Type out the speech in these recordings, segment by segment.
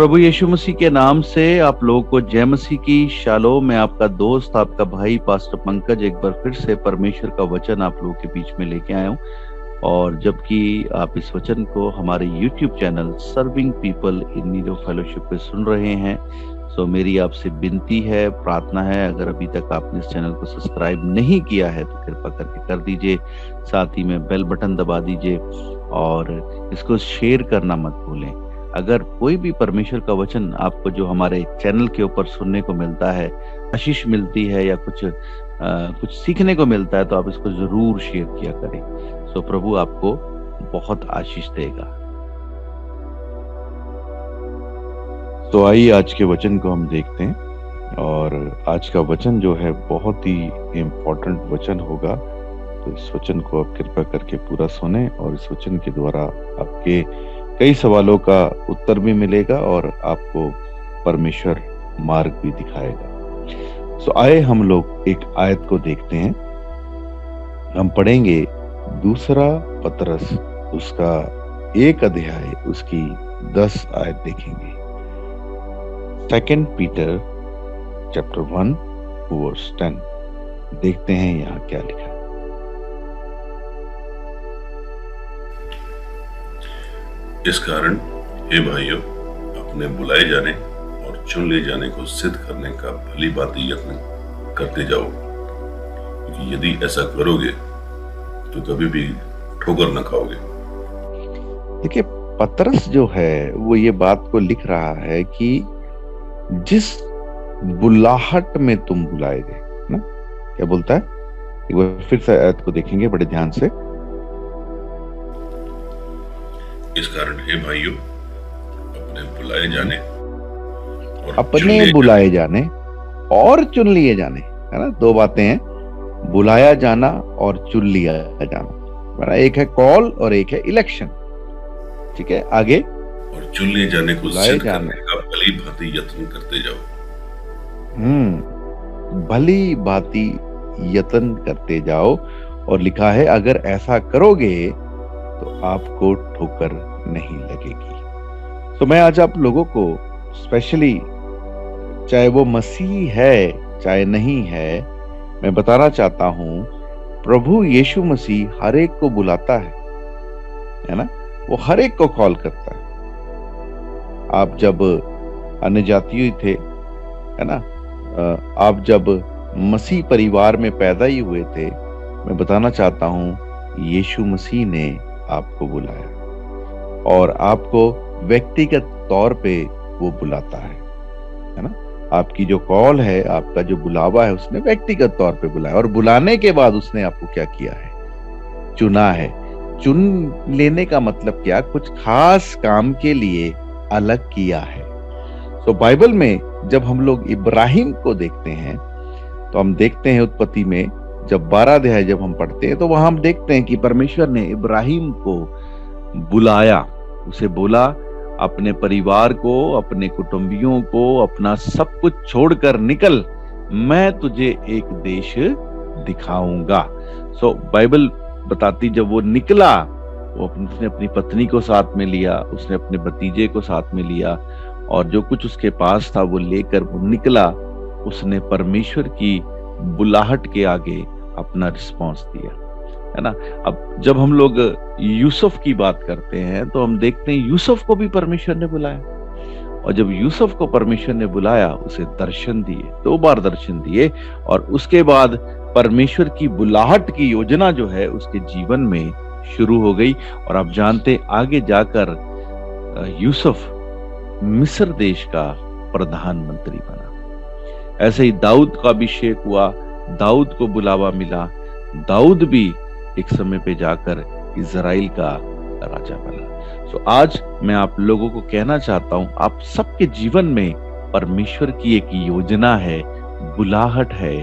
प्रभु यीशु मसीह के नाम से आप लोगों को जय मसीह की शालोम। मैं आपका दोस्त, आपका भाई पास्टर पंकज एक बार फिर से परमेश्वर का वचन आप लोगों के बीच में लेके आया हूँ। और जबकि आप इस वचन को हमारे YouTube channel serving people in need of fellowship पे सुन रहे हैं, सो मेरी आपसे विनती है, प्रार्थना है, अगर अभी तक आपने इस चैनल को सब्सक्राइब नहीं किया है तो कृपा करके कर दीजिए। साथ ही में बेल बटन दबा दीजिए और इसको शेयर करना मत भूलें। अगर कोई भी परमेश्वर का वचन आपको जो हमारे चैनल के ऊपर सुनने को मिलता है, आशीष मिलती है या कुछ सीखने को मिलता है, तो आप इसको जरूर शेयर किया करें। सो प्रभु आपको बहुत आशीष देगा। तो आइए आज के वचन को हम देखते हैं। और आज का वचन जो है बहुत ही इम्पोर्टेंट वचन होगा, तो इस वचन को आप कृपा करके पूरा सुने और इस वचन के द्वारा आपके कई सवालों का उत्तर भी मिलेगा और आपको परमेश्वर मार्ग भी दिखाएगा। सो आए हम लोग एक आयत को देखते हैं। हम पढ़ेंगे दूसरा पतरस उसका 1 अध्याय उसकी 10 आयत देखेंगे। 2 पीटर चैप्टर 1 वर्स 10 देखते हैं यहाँ क्या लिखा है। इस कारण हे भाइयों, अपने बुलाए जाने और चुन लिए जाने को सिद्ध करने का भली भांति यत्न करते जाओ, क्योंकि यदि ऐसा करोगे तो कभी भी ठोकर न खाओगे। देखिए, पतरस जो है वो ये बात को लिख रहा है कि जिस बुलाहट में तुम बुलाए गए ना, क्या बोलता है, एक बार फिर से आयत को देखेंगे बड़े ध्यान से। इस कारण हे भाइयों, अपने बुलाए जाने और चुन लिए जाने, है ना, दो बातें हैं, बुलाया जाना और चुन लिया जाना। एक है कॉल और एक है इलेक्शन। ठीक है, आगे। और चुन लिए जाने को सिद्ध करने का भली भांति यत्न करते जाओ। भली भांति यत्न करते जाओ। और लिखा है अगर ऐसा करोगे तो आपको ठोकर नहीं लगेगी। तो मैं आज आप लोगों को स्पेशली, चाहे वो मसीह है चाहे नहीं है, मैं बताना चाहता हूं प्रभु यीशु मसीह हर एक को बुलाता है ना, वो हर एक को कॉल करता है। आप जब अन्य जातीय थे, है ना, आप जब मसीह परिवार में पैदा ही हुए थे, मैं बताना चाहता हूं यीशु मसीह ने आपको बुलाया और आपको व्यक्तिगत तौर पे वो बुलाता है ना। आपकी जो कॉल है, आपका जो बुलावा है, उसने व्यक्तिगत तौर पे बुलाया और बुलाने के बाद उसने आपको क्या किया है, चुना है। चुन लेने का मतलब क्या, कुछ खास काम के लिए अलग किया है। तो बाइबल में जब हम लोग इब्राहिम को देखते हैं तो हम देखते हैं उत्पत्ति में जब 12 अध्याय जब हम पढ़ते हैं तो वहां हम देखते हैं कि परमेश्वर ने इब्राहिम को बुलाया, उसे बोला अपने परिवार को, अपने कुटुंबियों को, अपना सब कुछ छोड़कर निकल, मैं तुझे एक देश दिखाऊंगा। सो बाइबल बताती जब वो निकला, उसने अपनी पत्नी को साथ में लिया, उसने अपने भतीजे को साथ में लिया और जो कुछ उसके पास था वो लेकर वो निकला। उसने परमेश्वर की बुलाहट के आगे अपना रिस्पॉन्स दिया, है ना। अब जब हम लोग यूसुफ की बात करते हैं तो हम देखते हैं यूसुफ को भी परमेश्वर ने बुलाया और जब यूसुफ को परमेश्वर ने बुलाया उसे दर्शन दिए, 2 बार दर्शन दिए और उसके बाद परमेश्वर की बुलाहट की योजना जो है उसके जीवन में शुरू हो गई। और आप जानते आगे जाकर यूसुफ मिस्र देश का प्रधानमंत्री बना। ऐसे ही दाऊद का अभिषेक हुआ, दाऊद को बुलावा मिला, दाऊद भी एक समय पे जाकर इजराइल का राजा बना। सो आज मैं आप लोगों को कहना चाहता हूं, आप सबके जीवन में परमेश्वर की एक योजना है, बुलाहट है,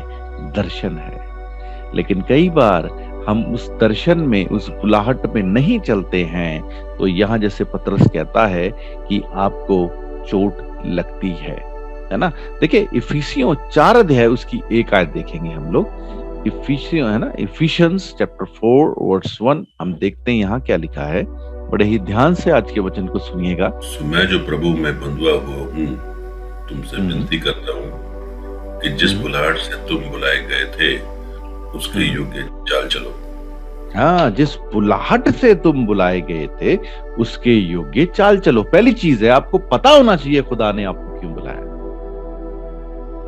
दर्शन है, लेकिन कई बार हम उस दर्शन में, उस बुलाहट में नहीं चलते हैं तो यहाँ जैसे पतरस कहता है कि आपको चोट लगती है ना। देखिए इफिसियों 4 अध्याय उसकी 1 आयत देखेंगे हम लोग। इफिसियों, है ना, इफिशियंस चैप्टर 4 वर्स 1 हम देखते हैं यहाँ क्या लिखा है। बड़े ही ध्यान से आज के वचन को सुनिएगा। मैं जो प्रभु में बंधुआ हुआ हूँ, तुमसे विनती करता हूँ कि जिस बुलाहट से तुम बुलाए गए थे उसके योग्य चाल चलो। हाँ, जिस बुलाहट से तुम बुलाए गए थे उसके योग्य चाल चलो। पहली चीज है, आपको पता होना चाहिए खुदा ने आपको क्यों बुलाया।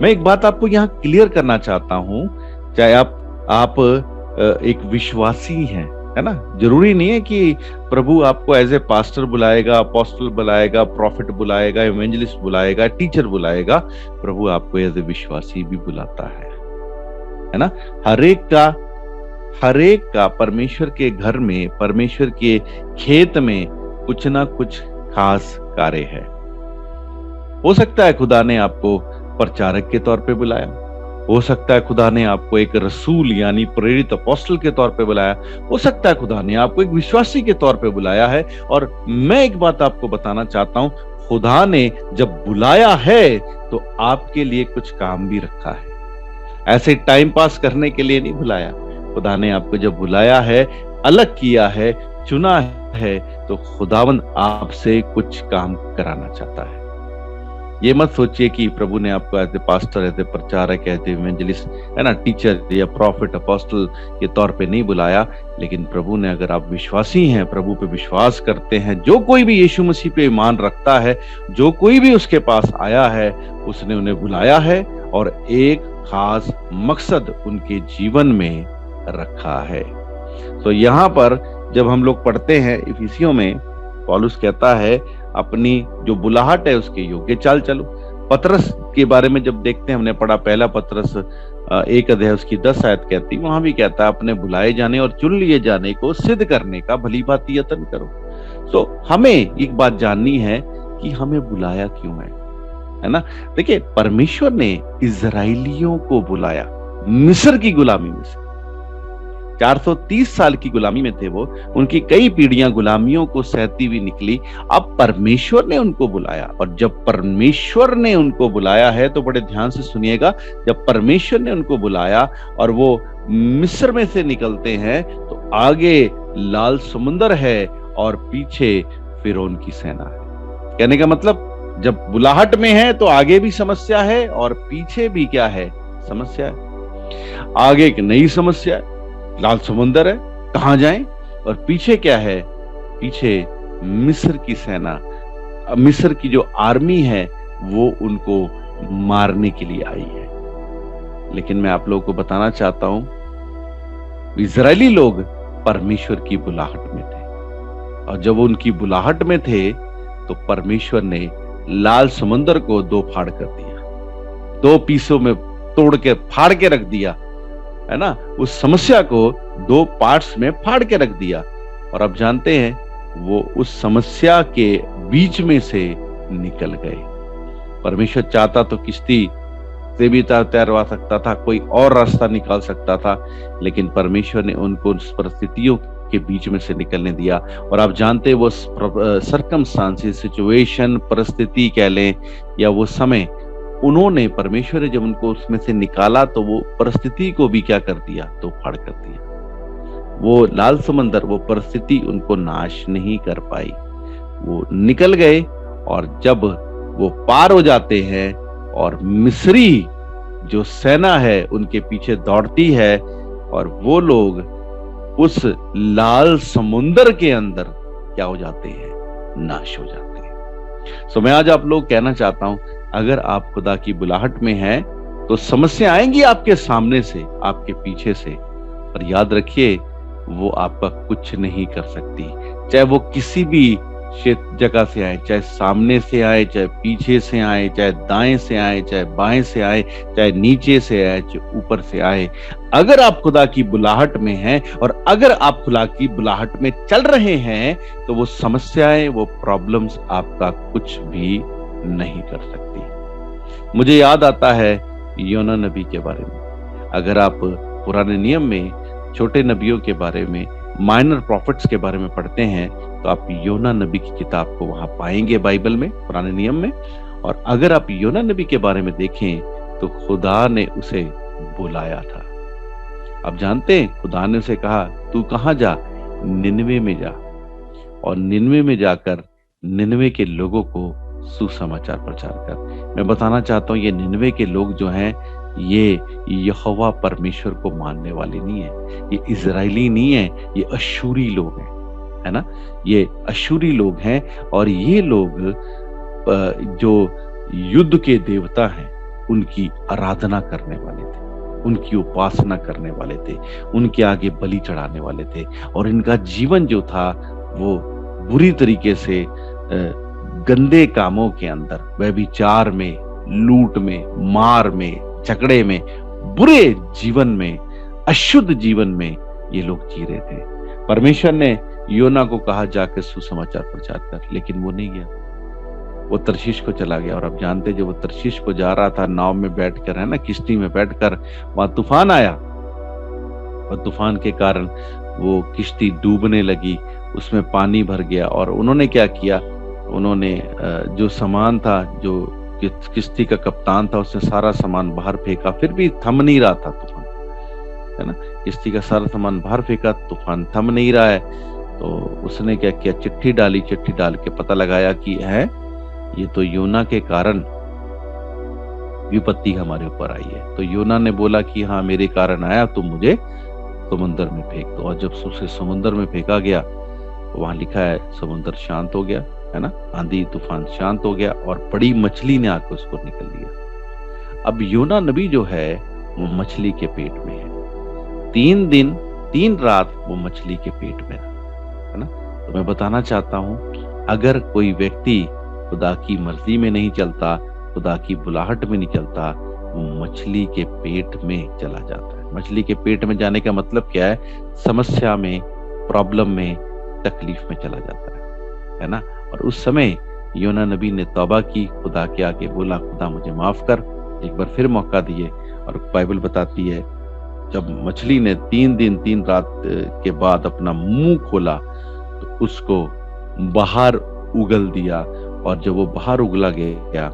मैं एक बात आपको यहाँ क्लियर करना चाहता हूं, चाहे आप एक विश्वासी हैं, है ना, जरूरी नहीं है कि प्रभु आपको एज ए पास्टर बुलाएगा, अपोस्टल बुलाएगा, प्रॉफिट बुलाएगा, इवेंजलिस्ट बुलाएगा, टीचर बुलाएगा। प्रभु आपको एज ए विश्वासी भी बुलाता है ना। हर एक का परमेश्वर के घर में, परमेश्वर के खेत में कुछ ना कुछ खास कार्य है। हो सकता है खुदा ने आपको प्रचारक के तौर पे बुलाया, हो सकता है खुदा ने आपको एक रसूल यानी प्रेरित अपोस्टल के तौर पे बुलाया, हो सकता है खुदा ने आपको एक विश्वासी के तौर पे बुलाया है। और मैं एक बात आपको बताना चाहता हूं, खुदा ने जब बुलाया है तो आपके लिए कुछ काम भी रखा है। ऐसे टाइम पास करने के लिए नहीं बुलाया। खुदा ने आपको जब बुलाया है, अलग किया है, चुना है, तो खुदावंद आपसे कुछ काम कराना चाहता है। ये मत सोचिए कि प्रभु ने आपको as a pastor, as a प्रचारक, एज ए इवेंजलिस्ट, है ना, टीचर या प्रॉफिट अपोस्टल के तौर पे नहीं बुलाया। लेकिन प्रभु ने, अगर आप विश्वासी हैं, प्रभु पे विश्वास करते हैं, जो कोई भी यीशु मसीह पे ईमान रखता है, जो कोई भी उसके पास आया है, उसने उन्हें बुलाया है और एक खास मकसद उनके जीवन में रखा है। तो यहाँ पर जब हम लोग पढ़ते हैं इफिसियों में, पौलुस कहता है अपनी जो बुलाहट है उसके योग्य चाल चलो। पतरस के बारे में जब देखते हैं, हमने पढ़ा पहला पतरस 1 अध्याय उसकी 10 आयत कहती, वहां भी कहता है अपने बुलाए जाने और चुन लिए जाने को सिद्ध करने का भली भांति यत्न करो। तो हमें एक बात जाननी है कि हमें बुलाया क्यों है ना। देखिए, परमेश्वर ने इजराइलियों को बुलाया मिस्र की गुलामी में से। 430 साल की गुलामी में थे वो, उनकी कई पीढ़ियां गुलामियों को सहती हुई निकली। अब परमेश्वर ने उनको बुलाया, और जब परमेश्वर ने उनको बुलाया है तो बड़े ध्यान से सुनिएगा, जब परमेश्वर ने उनको बुलाया और वो मिस्र में से निकलते हैं तो आगे लाल समुंदर है और पीछे फिरौन की सेना है। कहने का मतलब, जब बुलाहट में है तो आगे भी समस्या है और पीछे भी क्या है, समस्या है। आगे एक नई समस्या है, लाल समुंदर है, कहां जाएं, और पीछे क्या है, पीछे मिस्र की सेना, मिस्र की जो आर्मी है वो उनको मारने के लिए आई है। लेकिन मैं आप लोगों को बताना चाहता हूं, इजरायली लोग परमेश्वर की बुलाहट में थे, और जब उनकी बुलाहट में थे तो परमेश्वर ने लाल समुंदर को दो फाड़ कर दिया, 2 पीसों में तोड़ के फाड़ के रख दिया, है ना। उस समस्या को 2 पार्ट्स में फाड़ के रख दिया, और अब जानते हैं वो उस समस्या के बीच में से निकल गए। परमेश्वर चाहता तो किश्ती से भी तैरवा सकता था, कोई और रास्ता निकाल सकता था, लेकिन परमेश्वर ने उनको उस परिस्थितियों के बीच में से निकलने दिया। और आप जानते हैं वो सर्कमस्टांसेस, सिचुएशन, परिस्थिति कह लें, या वो समय, उन्होंने, परमेश्वर ने जब उनको उसमें से निकाला तो वो परिस्थिति को भी क्या कर दिया, तो फाड़ कर दिया। वो लाल समंदर, वो परिस्थिति उनको नाश नहीं कर पाई, वो निकल गए। और जब वो पार हो जाते हैं और मिस्री जो सेना है उनके पीछे दौड़ती है, और वो लोग उस लाल समुंदर के अंदर क्या हो जाते हैं, नाश हो जाते हैं। सो मैं आज आप लोग कहना चाहता हूं, अगर आप खुदा की बुलाहट में हैं तो समस्या आएंगी आपके सामने से, आपके पीछे से, पर याद रखिए वो आपका कुछ नहीं कर सकती। चाहे वो किसी भी जगह से आए, चाहे सामने से आए, चाहे पीछे से आए, चाहे दाएं से आए, चाहे बाएं से आए, चाहे नीचे से आए, चाहे ऊपर से आए, अगर आप खुदा की बुलाहट में हैं और अगर आप खुदा की बुलाहट में चल रहे हैं तो वो समस्याएं, वो प्रॉब्लम्स आपका कुछ भी नहीं कर सकती। मुझे याद आता है योना नबी के बारे में। अगर आप पुराने नियम में छोटे नबियों के बारे में, माइनर प्रॉफिट्स के बारे में पढ़ते हैं तो आप योना नबी की किताब को वहां पाएंगे बाइबल में, पुराने नियम में। और अगर आप योना नबी के बारे में देखें तो खुदा ने उसे बुलाया था। आप जानते हैं खुदा ने उसे कहा, तू कहां जा, निनवे में जा। और निनवे में जाकर निनवे के लोगों को सुसमाचार प्रचार कर। मैं बताना चाहता हूँ, ये निनवे के लोग जो हैं, ये यहोवा परमेश्वर को मानने वाले नहीं है, ये इजरायली नहीं है, ये अशूरी लोग हैं, है ना। ये अशूरी लोग हैं और ये लोग जो युद्ध के देवता हैं उनकी आराधना करने वाले थे, उनकी उपासना करने वाले थे, उनके आगे बलि चढ़ाने वाले थे। और इनका जीवन जो था वो बुरी तरीके से गंदे कामों के अंदर, व्यभिचार में, लूट में, मार में, झगड़े में, बुरे जीवन में, अशुद्ध जीवन में ये लोग जी रहे थे। परमेश्वर ने योना को कहा जाकर सुसमाचार प्रचार कर, लेकिन वो नहीं गया, वो तर्शीश को चला गया। और आप जानते, जब वो तर्शीश को जा रहा था नाव में बैठकर, है ना, किश्ती में बैठकर, वहां तूफान आया और तूफान के कारण वो किश्ती डूबने लगी, उसमें पानी भर गया। और उन्होंने क्या किया, उन्होंने जो सामान था, जो किश्ती का कप्तान था, उसने सारा सामान बाहर फेंका, फिर भी थम नहीं रहा था तूफान, है ना। किश्ती का सारा सामान बाहर फेंका, तूफान थम नहीं रहा है। तो उसने क्या किया, चिट्ठी डाली, चिट्ठी डाल के पता लगाया कि है ये तो योना के कारण विपत्ति हमारे ऊपर आई है। तो योना ने बोला कि हाँ मेरे कारण आया, तुम मुझे समुद्र में फेंक दो। और जब उसे समुद्र में फेंका गया तो वहां लिखा है समुद्र शांत हो गया, है ना, आंधी तूफान शांत हो गया और बड़ी मछली ने आकर उसको निकल लिया। अब योना नबी जो है वो मछली के पेट में है, 3 दिन 3 रात वो मछली के पेट में रहा, है ना। तो मैं बताना चाहता हूं, अगर कोई व्यक्ति खुदा की मर्जी में नहीं चलता, खुदा की बुलाहट में नहीं चलता, वो मछली के पेट में चला जाता है। मछली के पेट में जाने का मतलब क्या है, समस्या में, प्रॉब्लम में, तकलीफ में चला जाता है ना। और उस समय योना नबी ने तौबा की, खुदा के आगे बोला, खुदा मुझे माफ कर, एक बार फिर मौका दिए। और बाइबल बताती है जब मछली ने 3 दिन 3 रात के बाद अपना मुंह खोला तो उसको बाहर उगल दिया। और जब वो बाहर उगला गया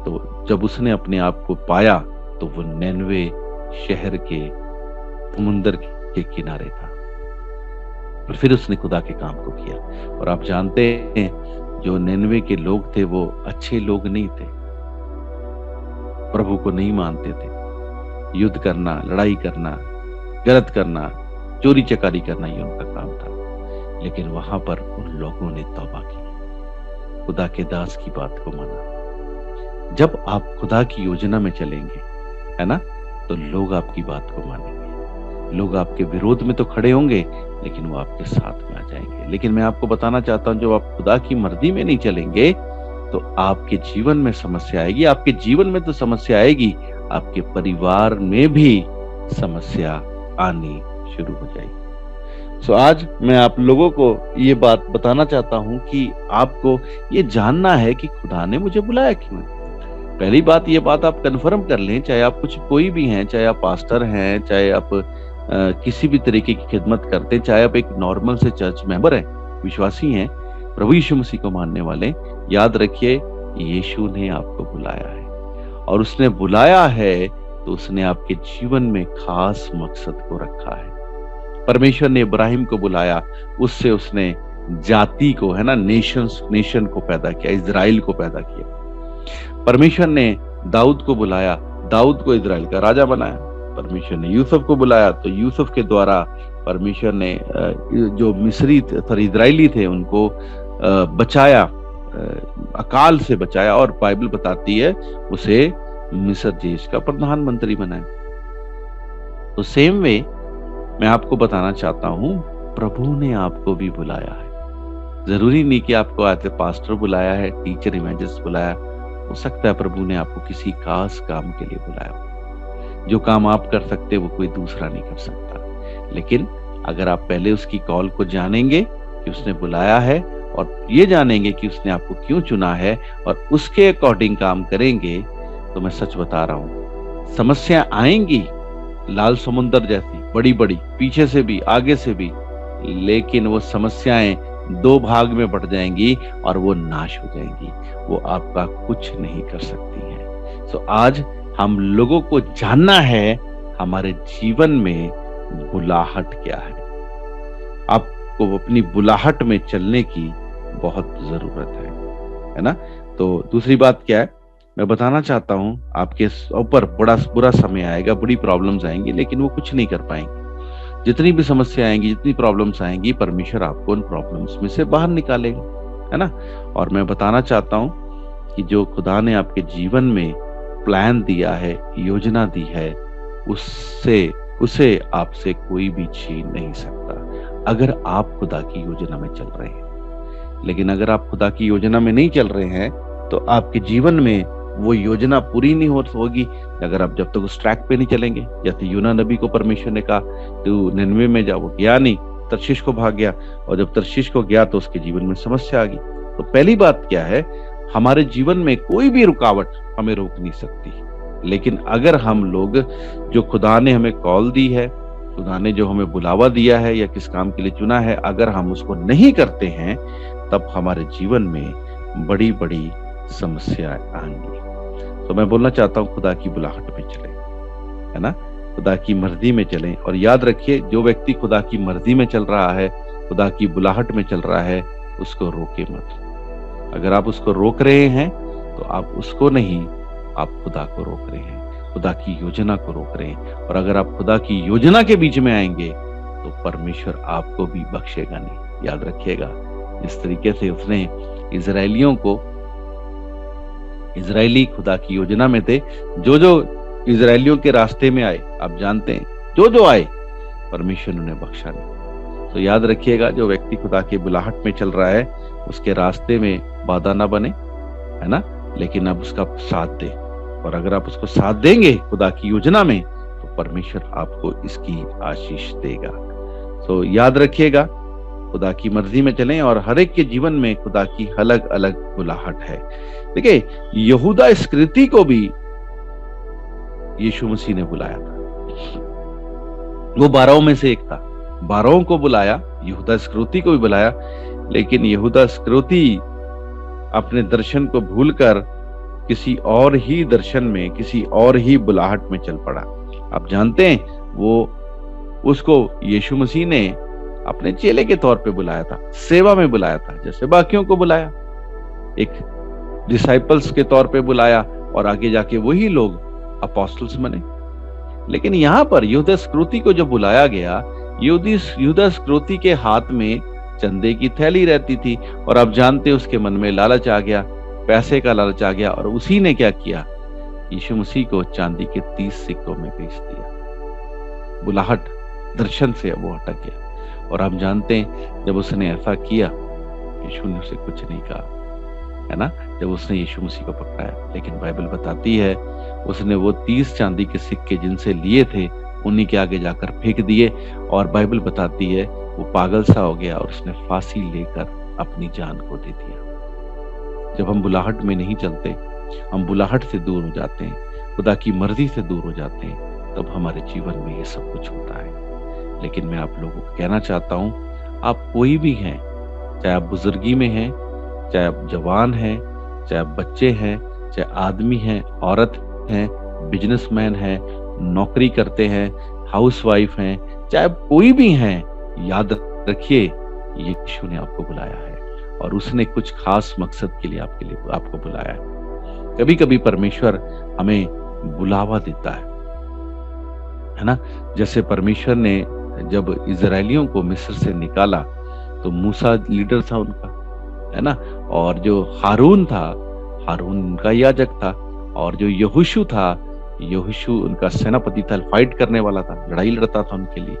तो जब उसने अपने आप को पाया तो वो निनवे शहर के समुंदर के किनारे था। और फिर उसने खुदा के काम को किया। और आप जानते हैं जो निनवे के लोग थे वो अच्छे लोग नहीं थे, प्रभु को नहीं मानते थे। युद्ध करना, लड़ाई करना, गलत करना, चोरी चकारी करना ये उनका काम था। लेकिन वहां पर उन लोगों ने तौबा की, खुदा के दास की बात को माना। जब आप खुदा की योजना में चलेंगे, है ना, तो लोग आपकी बात को मानेंगे। लोग आपके विरोध में तो खड़े होंगे लेकिन वो आपके साथ में आ जाएंगे। लेकिन मैं आपको बताना चाहता हूं, जब आप खुदा की मर्जी में नहीं चलेंगे तो आपके जीवन में समस्या आएगी। आपके जीवन में तो समस्या आएगी, आपके परिवार में भी समस्या आनी शुरू हो जाएगी। सो आज मैं आप लोगों को ये बात बताना चाहता हूं कि आपको ये जानना है कि खुदा ने मुझे बुलाया क्यों है। पहली बात, ये बात आप कन्फर्म कर लें, चाहे आप कोई भी हैं, चाहे आप पास्टर हैं, चाहे आप किसी भी तरीके की खिदमत करते, चाहे आप एक नॉर्मल से चर्च मेंबर हैं, विश्वासी हैं, प्रभु यीशु मसीह को मानने वाले, याद रखिए यीशु ने आपको बुलाया है। और उसने बुलाया है तो उसने आपके जीवन में खास मकसद को रखा है। परमेश्वर ने इब्राहिम को बुलाया, उससे उसने जाति को, है ना, नेशन को पैदा किया, इजराइल को पैदा किया। परमेश्वर ने दाऊद को बुलाया, दाऊद को इजराइल का राजा बनाया। परमेश्वर ने यूसुफ को बुलाया तो यूसुफ के द्वारा परमेश्वर ने जो मिस्री इजरायली थे उनको बचाया, अकाल से बचाया। और बाइबल बताती है उसे मिस्र देश का प्रधानमंत्री बनाया। तो सेम वे मैं आपको बताना चाहता हूं, प्रभु ने आपको भी बुलाया है। जरूरी नहीं कि आपको एज ए पास्टर बुलाया है, टीचर, इवेंजलिस्ट बुलाया। हो सकता है प्रभु ने आपको किसी खास काम के लिए बुलाया। जो काम आप कर सकते वो कोई दूसरा नहीं कर सकता। लेकिन अगर आप पहले उसकी कॉल को जानेंगे कि उसने बुलाया है, और ये जानेंगे कि उसने आपको क्यों चुना है, और उसके अकॉर्डिंग काम करेंगे, तो मैं सच बता रहा हूं, समस्या आएंगी लाल समुंदर जैसी, बड़ी बड़ी, पीछे से भी आगे से भी, लेकिन वो समस्याएं 2 भाग में बढ़ जाएंगी और वो नाश हो जाएंगी। वो आपका कुछ नहीं कर सकती हैं। सो आज हम लोगों को जानना है हमारे जीवन में बुलाहट क्या है। आप आपको अपनी बुलाहट में चलने की बहुत जरूरत है ना। तो दूसरी बात क्या है, मैं बताना चाहता हूँ, आपके ऊपर बड़ा बुरा समय आएगा, बड़ी प्रॉब्लम्स आएंगी, लेकिन वो कुछ नहीं कर पाएंगे। जितनी भी समस्या आएंगी, जितनी प्रॉब्लम्स आएंगी, परमेश्वर आपको उन प्रॉब्लम्स में से बाहर निकालेगा, है ना। और मैं बताना चाहता हूँ कि जो खुदा ने आपके जीवन में प्लान दिया है, योजना दी है, उससे उसे आपसे कोई भी छीन नहीं सकता, अगर आप खुदा की योजना में चल रहे हैं। लेकिन अगर आप खुदा की योजना में नहीं चल रहे हैं तो आपके जीवन में वो योजना पूरी नहीं होगी, अगर आप जब तक उस ट्रैक पे नहीं चलेंगे। जैसे यूना नबी को परमेश्वर ने कहा तू निनवे में जा, वो गया नहीं, तर्शीश को भाग गया, और जब तर्शीश को गया तो उसके जीवन में समस्या आ गई। तो पहली बात क्या है, हमारे जीवन में कोई भी रुकावट हमें रोक नहीं सकती। लेकिन अगर हम लोग, जो खुदा ने हमें कॉल दी है, खुदा ने जो हमें बुलावा दिया है या किस काम के लिए चुना है, अगर हम उसको नहीं करते हैं तब हमारे जीवन में बड़ी बड़ी समस्याएं आएंगी। तो मैं बोलना चाहता हूँ, खुदा की बुलाहट में चलें, है ना, खुदा की मर्जी में चलें। और याद रखिए, जो व्यक्ति खुदा की मर्जी में चल रहा है, खुदा की बुलाहट में चल रहा है, उसको रोके मत। अगर आप उसको रोक रहे हैं तो आप उसको नहीं, आप खुदा को रोक रहे हैं, खुदा की योजना को रोक रहे हैं। और अगर आप खुदा की योजना के बीच में आएंगे तो परमेश्वर आपको भी बख्शेगा नहीं। याद रखिएगा, इस तरीके से उसने इजरायली खुदा की योजना में थे। जो जो इजरायलियों के रास्ते में आए, आप जानते हैं, जो जो आए, परमेश्वर ने उन्हें बख्शा नहीं। तो याद रखिएगा, जो व्यक्ति खुदा की बुलाहट में चल रहा है, उसके रास्ते में बाधा ना बने, है ना, लेकिन आप उसका साथ दें। और अगर आप उसको साथ देंगे खुदा की योजना में, तो परमेश्वर आपको इसकी आशीष देगा। तो याद रखिएगा, खुदा की मर्जी में चलें, और हर एक के जीवन में खुदा की अलग अलग बुलाहट है। देखिए, यहूदा इस्करियोती को भी यीशु मसीह ने बुलाया था। वो 12 में से एक था, 12 को बुलाया, यहूदा इस्करियोती को भी बुलाया। लेकिन यहूदा इस्करियोती अपने दर्शन को भूलकर किसी और ही दर्शन में, किसी और ही बुलाहट में चल पड़ा। आप जानते हैं, उसको यीशु मसीह ने अपने चेले के तौर पे बुलाया था, सेवा में बुलाया था, जैसे बाकियों को बुलाया, एक डिसाइपल्स के तौर पे बुलाया, और आगे जाके वही लोग अपोस्टल्स बने। लेकिन यहाँ पर यहूदा इस्करियोती को जब बुलाया गया, यहूदा इस्करियोती के हाथ में चंदे की थैली रहती थी, और आप जानते हैं उसके मन में लालच आ गया, पैसे का लालच आ गया, और उसी ने क्या किया, यीशु मसीह को चांदी के 30 सिक्कों में बेच दिया। बुलाहट, दर्शन से वो हटक गया। और आप जानते हैं, जब उसने ऐसा किया, यीशु ने उसे कुछ नहीं कहा, है ना, जब उसने यीशु मसीह को पकड़ाया। लेकिन बाइबल बताती है, उसने वो 30 चांदी के सिक्के जिनसे लिए थे, उन्हीं के आगे जाकर फेंक दिए, और बाइबल बताती है वो पागल सा हो गया और उसने फांसी लेकर अपनी जान को दे दिया। जब हम बुलाहट में नहीं चलते, हम बुलाहट से दूर हो जाते हैं, खुदा की मर्जी से दूर हो जाते हैं, तब हमारे जीवन में ये सब कुछ होता है। लेकिन मैं आप लोगों को कहना चाहता हूँ, आप कोई भी हैं, चाहे आप बुजुर्गी में हैं, चाहे आप जवान हैं, चाहे आप बच्चे हैं, चाहे आदमी हैं, औरत हैं, बिजनेसमैन हैं, नौकरी करते हैं, हाउसवाइफ हैं, चाहे कोई भी हैं, याद रखिए, यीशु ने आपको बुलाया है, और उसने कुछ खास मकसद के लिए आपको बुलाया है। कभी कभी परमेश्वर हमें बुलावा देता है ना। जैसे परमेश्वर ने जब इजरायलियों को मिस्र से निकाला, तो मूसा लीडर था उनका, है ना, और जो हारून था, हारून उनका याजक था, और जो यहोशू था, यहोशू उनका सेनापति था, फाइट करने वाला था, लड़ाई लड़ता था उनके लिए।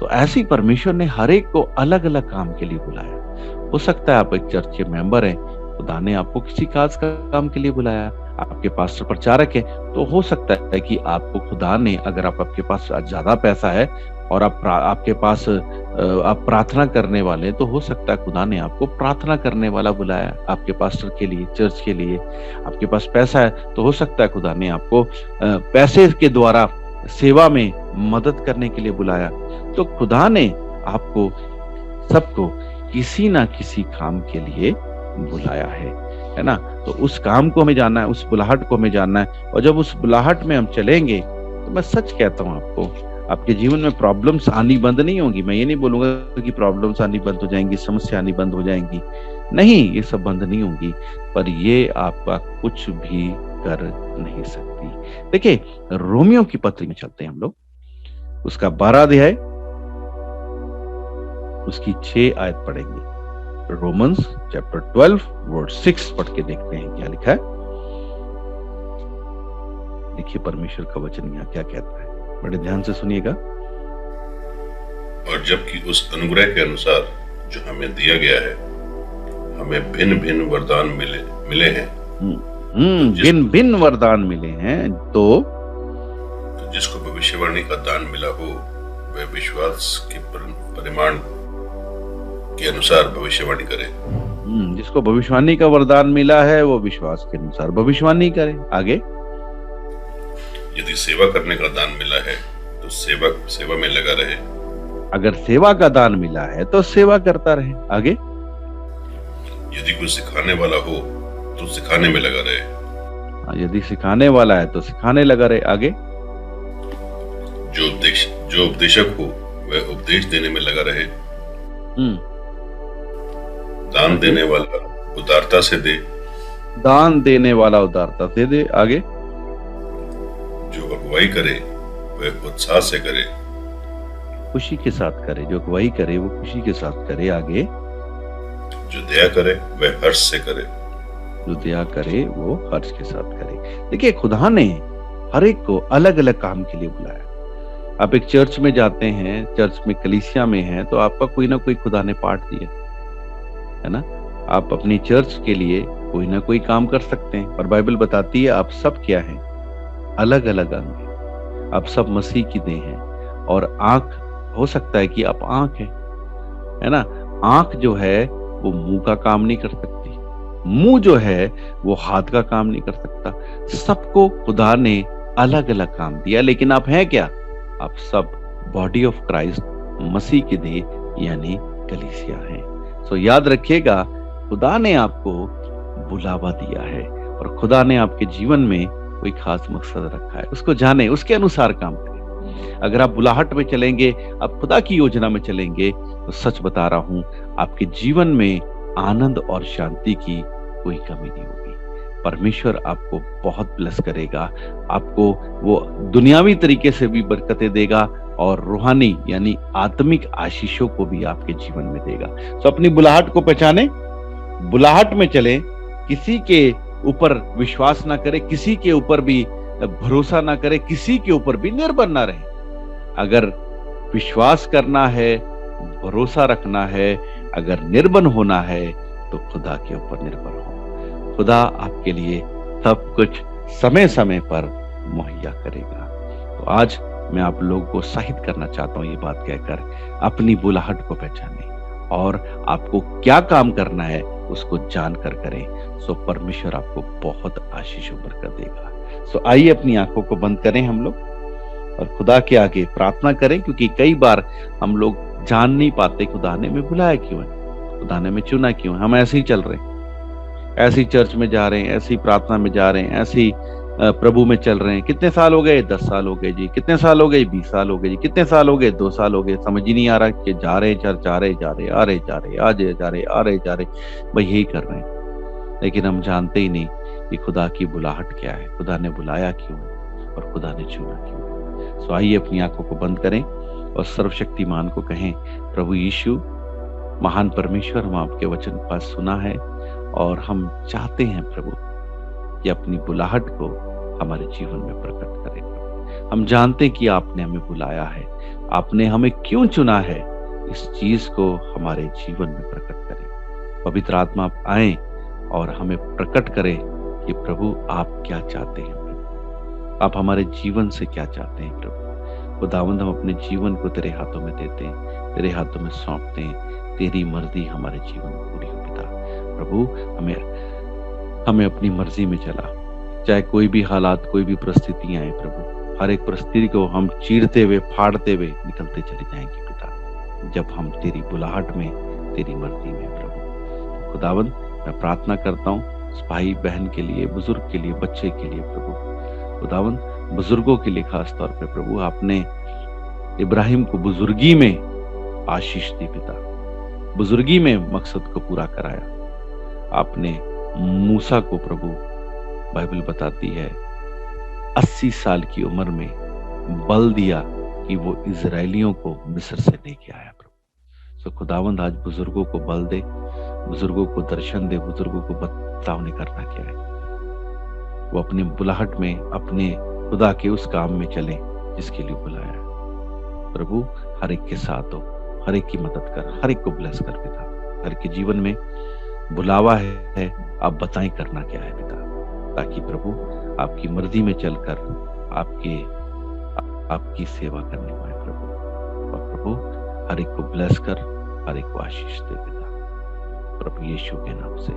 तो ऐसे ही परमेश्वर ने हर एक को अलग अलग काम के लिए बुलाया। हो सकता है आप एक चर्च के मेंबर हैं, खुदा ने आपको किसी खास काम के लिए बुलाया। आपके पास प्रचारक है, तो हो सकता है कि आपको खुदा ने, अगर आपके पास ज्यादा पैसा है और आपके पास आप प्रार्थना करने वाले हैं, तो हो सकता है खुदा ने आपको प्रार्थना करने वाला बुलाया आपके पास्टर के लिए, चर्च के लिए। आपके पास पैसा है, तो हो सकता है खुदा ने आपको पैसे के द्वारा सेवा में मदद करने के लिए बुलाया। तो खुदा ने आपको सबको किसी ना किसी काम के लिए बुलाया है ना। तो उस काम को हमें जानना है, उस बुलाहट को हमें जानना है, और जब उस बुलाहट में हम चलेंगे तो मैं सच कहता हूँ आपको, आपके जीवन में प्रॉब्लम्स आनी बंद नहीं होंगी। मैं ये नहीं बोलूंगा कि प्रॉब्लम्स आनी बंद हो जाएंगी, समस्या आनी बंद हो जाएंगी, नहीं, ये सब बंद नहीं होंगी, पर ये आपका कुछ भी कर नहीं सकती। देखिए, रोमियो की पत्री में चलते हैं हम लोग, उसका 12 अध्याय, उसकी 6 आयत पढ़ेंगे। रोमन्स चैप्टर 12 वर्ड 6 पढ़ के देखते हैं क्या लिखा है। देखिए परमेश्वर का वचन यहाँ क्या कहता है, बड़े ध्यान से सुनिएगा। और जबकि उस अनुग्रह के अनुसार जो हमें दिया गया है, हमें भिन्न भिन्न वरदान मिले हैं। भिन्न भिन्न वरदान मिले हैं, तो जिसको भविष्यवाणी का दान मिला हो, वह विश्वास के परिमाण के अनुसार भविष्यवाणी करे। जिसको भविष्यवाणी का वरदान मिला है, वो विश्वास के अनुसार भविष्यवाणी करे। आगे, यदि सेवा करने का दान मिला है तो सेवा में लगा रहे। अगर सेवा का दान मिला है तो सेवा करता रहे। आगे, यदि कोई सिखाने वाला हो तो सिखाने में लगा रहे। यदि सिखाने वाला है तो सिखाने लगा रहे। आगे, जो उपदेशक हो वह उपदेश देने में लगा रहे। दान देने वाला उदारता से दे। दान देने वाला उदारता से दे। आगे, जो अगुवाई करे वह उत्साह से करे। खुशी के साथ करे। जो अगुवाई करे वो खुशी के साथ करे। आगे, जो दया करे वह हर्ष से करे। जो दया करे वो हर्ष के साथ करे। देखिए, खुदा ने हर एक को अलग अलग काम के लिए बुलाया। आप एक चर्च में जाते हैं, चर्च में कलीसिया में हैं, तो आपका कोई ना कोई खुदा ने पाठ दिया है ना। आप अपनी चर्च के लिए कोई ना कोई काम कर सकते हैं, और बाइबल बताती है आप सब क्या हैं, अलग अलग अंग हैं। आप सब मसीह की देह हैं। और आंख, हो सकता है कि आप आंख है ना। आंख जो है वो मुंह का काम नहीं कर सकती, मुंह जो है वो हाथ का काम नहीं कर सकता। सबको खुदा ने अलग अलग काम दिया, लेकिन आप हैं क्या? आप सब बॉडी ऑफ क्राइस्ट, मसीह की देह यानी कलीसिया हैं। सो याद रखिएगा, खुदा ने आपको बुलावा दिया है, और खुदा ने आपके जीवन में कोई खास मकसद रखा है। उसको जाने, उसके अनुसार काम करें। अगर आप बुलाहट में चलेंगे, आप खुदा की योजना में चलेंगे, तो सच बता रहा हूं, आपके जीवन में आनंद और शांति की कोई कमी नहीं होगी। परमेश्वर आपको बहुत ब्लेस करेगा, आपको वो दुनियावी तरीके से भी बरकतें देगा, और रूहानी यानी आत्मिक आशीषों को भी आपके जीवन में देगा। तो अपनी बुलाहट को पहचाने, बुलाहट में चले, किसी के ऊपर विश्वास ना करे, किसी के ऊपर भी भरोसा ना करे, किसी के ऊपर भी निर्भर ना रहे। अगर विश्वास करना है, भरोसा रखना है, अगर निर्भर होना है, तो खुदा के ऊपर निर्भर हो। खुदा आपके लिए सब कुछ समय समय पर मुहैया करेगा। तो आज मैं आप लोगों को उत्साहित करना चाहता हूँ ये बात कहकर, अपनी बुलाहट को पहचानें, और आपको क्या काम करना है उसको जानकर करें। सो परमेश्वर आपको बहुत आशीष बरकत देगा। सो आइए अपनी आंखों को बंद करें हम लोग, और खुदा के आगे प्रार्थना करें, क्योंकि कई बार हम लोग जान नहीं पाते खुदा ने हमें बुलाया क्यों है, खुदा ने हमें चुना क्यों है। हम ऐसे ही चल रहे हैं, ऐसी चर्च में जा रहे हैं, ऐसी प्रार्थना में जा रहे हैं, ऐसी प्रभु में चल रहे हैं। कितने साल हो गए? 10 साल हो गए जी। कितने साल हो गए? 20 साल हो गए जी। कितने साल हो गए? 2 साल हो गए। समझ ही नहीं आ रहा कि जा रहे चर्च, आ रहे जा रहे, आ रहे जा रहे, आ जा रहे, आ रहे जा रहे, भाई यही कर रहे हैं। लेकिन हम जानते ही नहीं कि खुदा की बुलाहट क्या है, खुदा ने बुलाया क्यों है, और खुदा ने चुना क्यों है। सो आइए अपनी आंखों को बंद करें और सर्वशक्तिमान को कहें, प्रभु यीशु, महान परमेश्वर, हम आपके वचन का सुना है, और हम चाहते हैं प्रभु कि अपनी बुलाहट को हमारे जीवन में प्रकट करें। हम जानते कि आपने हमें बुलाया है, आपने हमें क्यों चुना है, इस चीज को हमारे जीवन में प्रकट करें। पवित्र आत्मा आप आए और हमें प्रकट करें कि प्रभु आप क्या चाहते हैं, आप हमारे जीवन से क्या चाहते हैं। प्रभु खुदावंद, हम अपने जीवन को तेरे हाथों में देते हैं, तेरे हाथों में सौंपते हैं। तेरी मर्जी हमारे जीवन में पूरी हो पिता। प्रभु हमें अपनी मर्जी में चला, चाहे कोई भी हालात, कोई भी परिस्थितियां आए प्रभु, हर एक परिस्थिति को हम चीरते हुए, फाड़ते हुए निकलते चले जाएंगे पिता, जब हम तेरी बुलाहट में, तेरी मर्जी में प्रभु। खुदावंद, मैं प्रार्थना करता हूँ भाई बहन के लिए, बुजुर्ग के लिए, बच्चे के लिए प्रभु। खुदावंद, बुजुर्गों के लिए खास तौर पे प्रभु आपने इब्राहिम को बुजुर्गी में आशीष दी पिता, बुजुर्गी में मकसद को पूरा कराया। आपने मूसा को प्रभु, बाइबल बताती है 80 साल की उम्र में बल दिया कि वो इजरायलियों को मिस्र से लेके आया प्रभु। सो खुदावंद आज बुजुर्गों को बल दे, बुजुर्गों को दर्शन दे, बुजुर्गों को बता उन्हें करना क्या है। वो अपने बुलाहट में अपने खुदा के उस काम में चले जिसके लिए बुलाया है। प्रभु हर एक के साथ हो, हर एक की मदद कर, हर एक को ब्लेस कर पिता। हर के जीवन में बुलावा है, आप बताएं करना क्या है पिता, ताकि प्रभु आपकी मर्जी में चलकर आपकी सेवा करने पाए प्रभु। और प्रभु हर एक को ब्लेस कर, हर एक को आशीष दे पिता, प्रभु यीशु के नाम से।